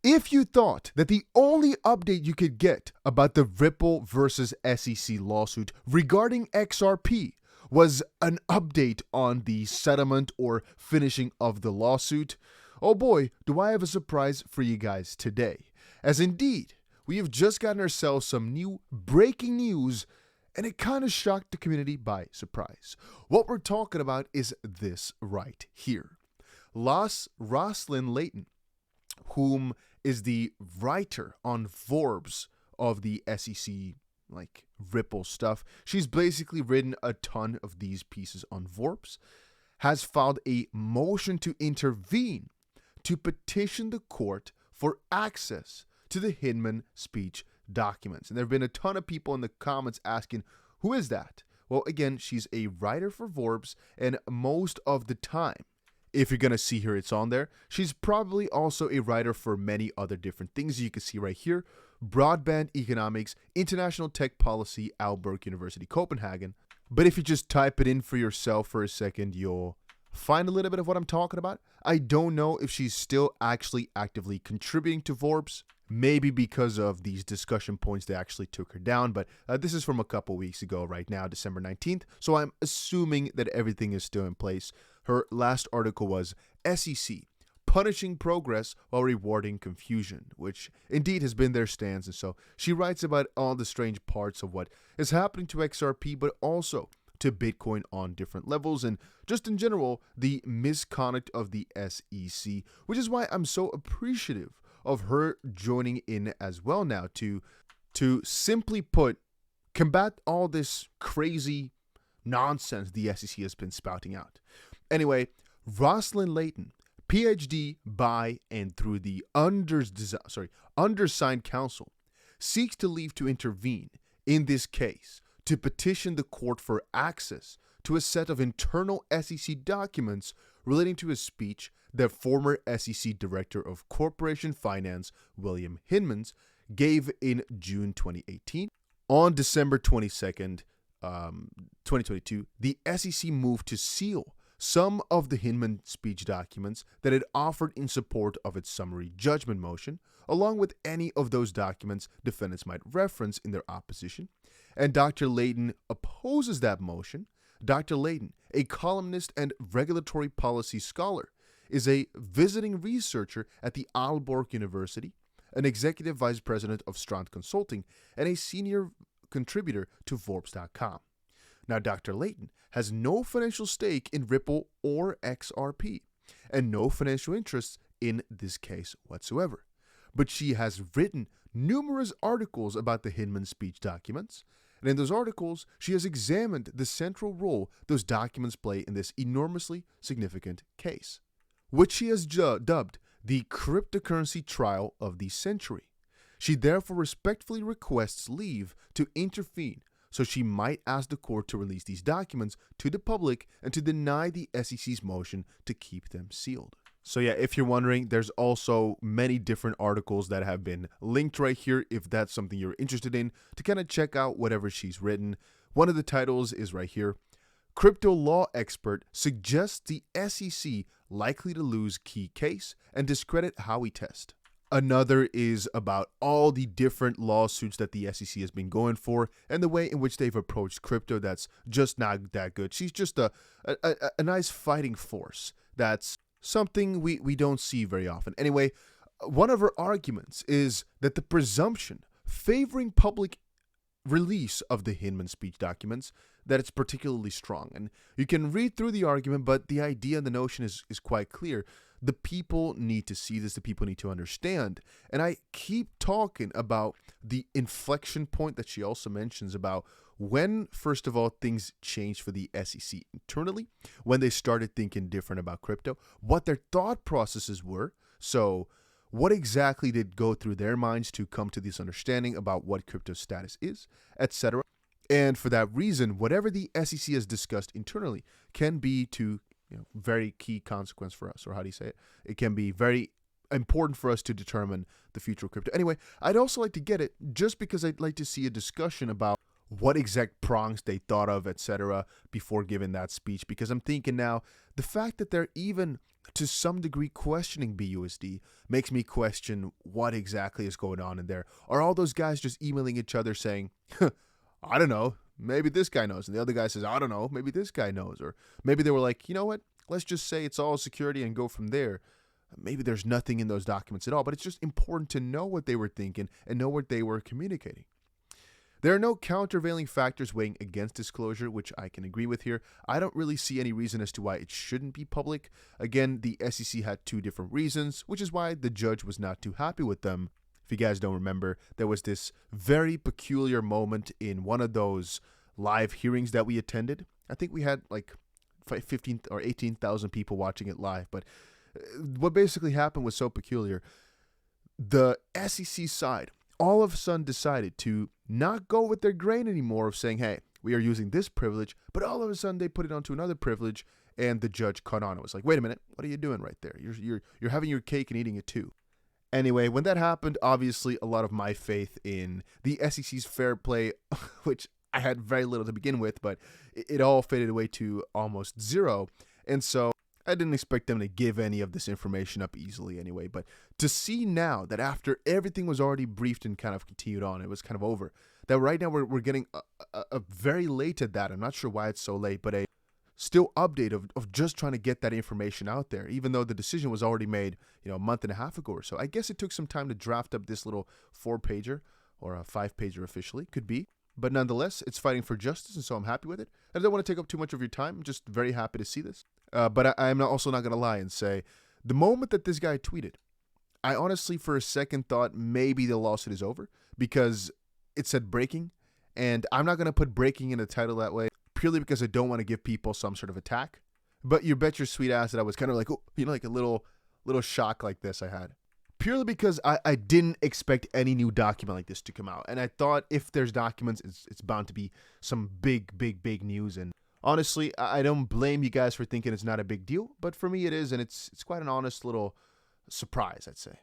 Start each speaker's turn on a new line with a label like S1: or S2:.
S1: If you thought that the only update you could get about the Ripple versus SEC lawsuit regarding XRP was an update on the settlement or finishing of the lawsuit, oh boy, do I have a surprise for you guys today. As indeed, we have just gotten ourselves some new breaking news, and it kind of shocked the community by surprise. What we're talking about is this right here. Rosalind Layton, whom is the writer on Forbes of the SEC, like Ripple stuff. She's basically written a ton of these pieces on Forbes, has filed a motion to intervene to petition the court for access to the Hinman speech documents. And there have been a ton of people in the comments asking, who is that? Well, again, she's a writer for Forbes, and most of the time, if you're going to see her, it's on there. She's probably also a writer for many other different things. You can see right here: Broadband Economics, International Tech Policy, Aalborg University, Copenhagen. But if you just type it in for yourself for a second, you'll find a little bit of what I'm talking about. I don't know if she's still actually actively contributing to Forbes. Maybe because of these discussion points, they actually took her down. But this is from a couple weeks ago right now, December 19th. So I'm assuming that everything is still in place. Her last article was SEC, punishing progress while rewarding confusion, which indeed has been their stance. And so she writes about all the strange parts of what is happening to XRP, but also to Bitcoin on different levels, and just in general, the misconduct of the SEC, which is why I'm so appreciative of her joining in as well now to simply put, combat all this crazy nonsense the SEC has been spouting out. Anyway, Rosalind Layton, PhD by and through the undersigned counsel, seeks to leave to intervene in this case to petition the court for access to a set of internal SEC documents relating to a speech that former SEC Director of Corporation Finance, William Hinman, gave in June 2018. On December 22nd, 2022, the SEC moved to seal some of the Hinman speech documents that it offered in support of its summary judgment motion, along with any of those documents defendants might reference in their opposition. And Dr. Layton opposes that motion. Dr. Layton, a columnist and regulatory policy scholar, is a visiting researcher at the Aalborg University, an executive vice president of Strand Consulting, and a senior contributor to Forbes.com. Now, Dr. Layton has no financial stake in Ripple or XRP, and no financial interests in this case whatsoever. But she has written numerous articles about the Hinman speech documents, and in those articles, she has examined the central role those documents play in this enormously significant case, which she has dubbed the cryptocurrency trial of the century. She therefore respectfully requests leave to intervene so she might ask the court to release these documents to the public and to deny the SEC's motion to keep them sealed. So yeah, if you're wondering, there's also many different articles that have been linked right here if that's something you're interested in to kind of check out whatever she's written. One of the titles is right here: Crypto law expert suggests the SEC likely to lose key case and discredit Howey test. Another is about all the different lawsuits that the SEC has been going for and the way in which they've approached crypto that's just not that good. She's just a nice fighting force. That's something we don't see very often. Anyway, one of her arguments is that the presumption favoring public release of the Hinman speech documents, that it's particularly strong. And you can read through the argument, but the idea and the notion is quite clear. The people need to see this. The people need to understand. And I keep talking about the inflection point that she also mentions about when, first of all, things changed for the SEC internally, when they started thinking different about crypto, what their thought processes were. So what exactly did go through their minds to come to this understanding about what crypto status is, etc. And for that reason, whatever the SEC has discussed internally can be to very key consequence for us, or how do you say it? It can be very important for us to determine the future of crypto. Anyway, I'd also like to get it just because I'd like to see a discussion about what exact prongs they thought of, etc., before giving that speech. Because I'm thinking now, the fact that they're even to some degree, questioning BUSD makes me question what exactly is going on in there. Are all those guys just emailing each other saying, I don't know, maybe this guy knows. And the other guy says, I don't know, maybe this guy knows. Or maybe they were like, you know what, let's just say it's all security and go from there. Maybe there's nothing in those documents at all, but it's just important to know what they were thinking and know what they were communicating. There are no countervailing factors weighing against disclosure, which I can agree with here. I don't really see any reason as to why it shouldn't be public. Again, the SEC had two different reasons, which is why the judge was not too happy with them. If you guys don't remember, there was this very peculiar moment in one of those live hearings that we attended. I think we had like 15 or 18,000 people watching it live, but what basically happened was so peculiar. The SEC side all of a sudden decided to not go with their grain anymore of saying, hey, we are using this privilege, but all of a sudden they put it onto another privilege, and the judge caught on. It was like, wait a minute, what are you doing right there? You're having your cake and eating it too. Anyway, when that happened, obviously a lot of my faith in the SEC's fair play, which I had very little to begin with, but it all faded away to almost zero. And so I didn't expect them to give any of this information up easily anyway. But to see now that after everything was already briefed and kind of continued on, it was kind of over, that right now we're getting a very late at that. I'm not sure why it's so late, but a still update of just trying to get that information out there, even though the decision was already made, a month and a half ago or so. I guess it took some time to draft up this little 4-pager or a 5-pager officially, could be. But nonetheless, it's fighting for justice, and so I'm happy with it. I don't want to take up too much of your time. I'm just very happy to see this. But I'm also not going to lie and say, the moment that this guy tweeted, I honestly, for a second, thought maybe the lawsuit is over because it said breaking, and I'm not going to put breaking in the title that way purely because I don't want to give people some sort of attack. But you bet your sweet ass that I was kind of like, like a little shock like this I had. Purely because I didn't expect any new document like this to come out. And I thought if there's documents, it's bound to be some big news. And honestly, I don't blame you guys for thinking it's not a big deal. But for me, it is. And it's quite an honest little surprise, I'd say.